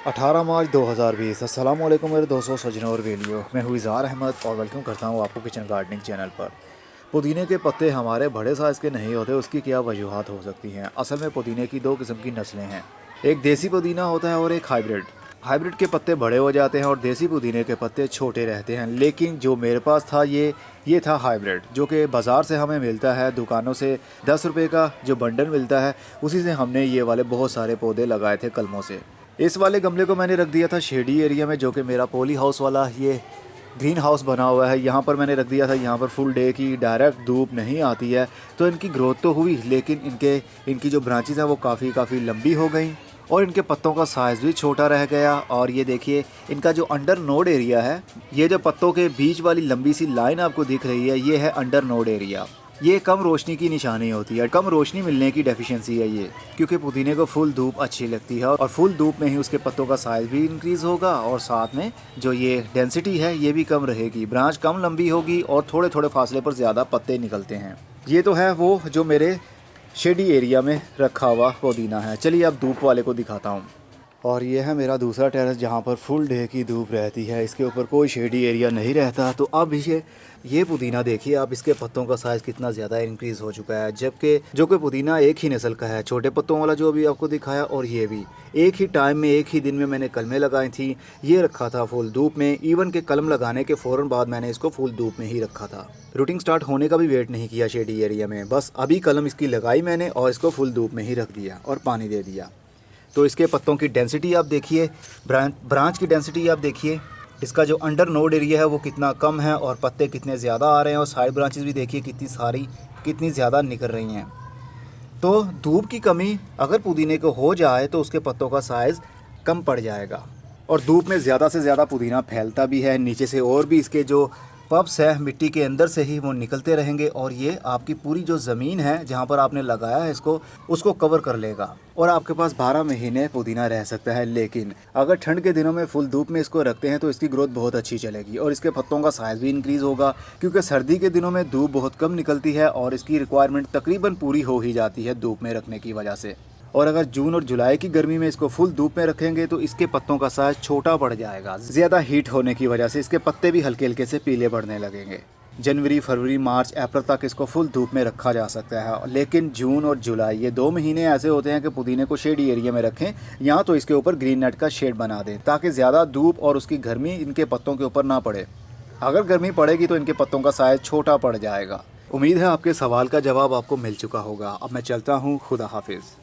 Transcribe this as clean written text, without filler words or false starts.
18 मार्च 2020। अस्सलाम वालेकुम मेरे दोस्तों, सजनों और वेलियो। मैं हूँ इज़हार अहमद और वेलकम करता हूँ आपको किचन गार्डनिंग चैनल पर। पुदीने के पत्ते हमारे बड़े साइज़ के नहीं होते, उसकी क्या वजूहत हो सकती हैं? असल में पुदीने की दो किस्म की नस्लें हैं, एक देसी पुदीना होता है और एक हाइब्रिड। हाइब्रिड के पत्ते बड़े हो जाते हैं और देसी पुदीने के पत्ते छोटे रहते हैं। लेकिन जो मेरे पास था ये था हाइब्रिड, जो कि बाज़ार से हमें मिलता है, दुकानों से 10 रुपये का जो बंडल मिलता है, उसी से हमने ये वाले बहुत सारे पौधे लगाए थे कलमों से। इस वाले गमले को मैंने रख दिया था शेडी एरिया में, जो कि मेरा पॉली हाउस वाला ये ग्रीन हाउस बना हुआ है। यहाँ पर मैंने रख दिया था, यहाँ पर फुल डे की डायरेक्ट धूप नहीं आती है, तो इनकी ग्रोथ तो हुई, लेकिन इनकी जो ब्रांचेस हैं वो काफ़ी लंबी हो गई और इनके पत्तों का साइज़ भी छोटा रह गया। और ये देखिए, इनका जो अंडर नोड एरिया है, ये जो पत्तों के बीच वाली लंबी सी लाइन आपको दिख रही है, ये है अंडर नोड एरिया। ये कम रोशनी की निशानी होती है, कम रोशनी मिलने की डेफिशिएंसी है ये, क्योंकि पुदीने को फुल धूप अच्छी लगती है और फुल धूप में ही उसके पत्तों का साइज़ भी इंक्रीज़ होगा और साथ में जो ये डेंसिटी है ये भी कम रहेगी, ब्रांच कम लंबी होगी और थोड़े थोड़े फासले पर ज़्यादा पत्ते निकलते हैं। ये तो है वो जो मेरे शेडी एरिया में रखा हुआ पुदीना है। चलिए अब धूप वाले को दिखाता हूँ। और ये है मेरा दूसरा टेरेस, जहाँ पर फुल डे की धूप रहती है, इसके ऊपर कोई शेडी एरिया नहीं रहता। तो अब ये पुदीना देखिए आप, इसके पत्तों का साइज़ कितना ज़्यादा इंक्रीज़ हो चुका है, जबकि जो कि पुदीना एक ही नस्ल का है, छोटे पत्तों वाला जो अभी आपको दिखाया, और ये भी एक ही टाइम में एक ही दिन में मैंने कलमें लगाई थी। ये रखा था फुल धूप में, इवन के कलम लगाने के फ़ौरन बाद मैंने इसको फुल धूप में ही रखा था। रूटिंग स्टार्ट होने का भी वेट नहीं किया शेडी एरिया में, बस अभी कलम इसकी लगाई मैंने और इसको फुल धूप में ही रख दिया और पानी दे दिया। तो इसके पत्तों की डेंसिटी आप देखिए, ब्रांच की डेंसिटी आप देखिए, इसका जो अंडर नोड एरिया है वो कितना कम है और पत्ते कितने ज़्यादा आ रहे हैं, और साइड ब्रांचेस भी देखिए कितनी ज़्यादा निकल रही हैं। तो धूप की कमी अगर पुदीने को हो जाए तो उसके पत्तों का साइज़ कम पड़ जाएगा और धूप में ज़्यादा से ज़्यादा पुदीना फैलता भी है नीचे से, और भी इसके जो पब्स है मिट्टी के अंदर से ही वो निकलते रहेंगे और ये आपकी पूरी जो ज़मीन है जहाँ पर आपने लगाया है इसको, उसको कवर कर लेगा और आपके पास 12 महीने पुदीना रह सकता है। लेकिन अगर ठंड के दिनों में फुल धूप में इसको रखते हैं तो इसकी ग्रोथ बहुत अच्छी चलेगी और इसके पत्तों का साइज़ भी इंक्रीज़ होगा, क्योंकि सर्दी के दिनों में धूप बहुत कम निकलती है और इसकी रिक्वायरमेंट तकरीबन पूरी हो ही जाती है धूप में रखने की वजह से। और अगर जून और जुलाई की गर्मी में इसको फुल धूप में रखेंगे तो इसके पत्तों का साइज़ छोटा पड़ जाएगा, ज़्यादा हीट होने की वजह से इसके पत्ते भी हल्के हल्के से पीले पड़ने लगेंगे। जनवरी, फरवरी, मार्च, अप्रैल तक इसको फुल धूप में रखा जा सकता है, लेकिन जून और जुलाई ये 2 महीने ऐसे होते हैं कि पुदीने को शेडी एरिया में रखें, या तो इसके ऊपर ग्रीन नेट का शेड बना दें ताकि ज़्यादा धूप और उसकी गर्मी इनके पत्तों के ऊपर ना पड़े। अगर गर्मी पड़ेगी तो इनके पत्तों का साइज़ छोटा पड़ जाएगा। उम्मीद है आपके सवाल का जवाब आपको मिल चुका होगा। अब मैं चलता हूँ, खुदा हाफिज़।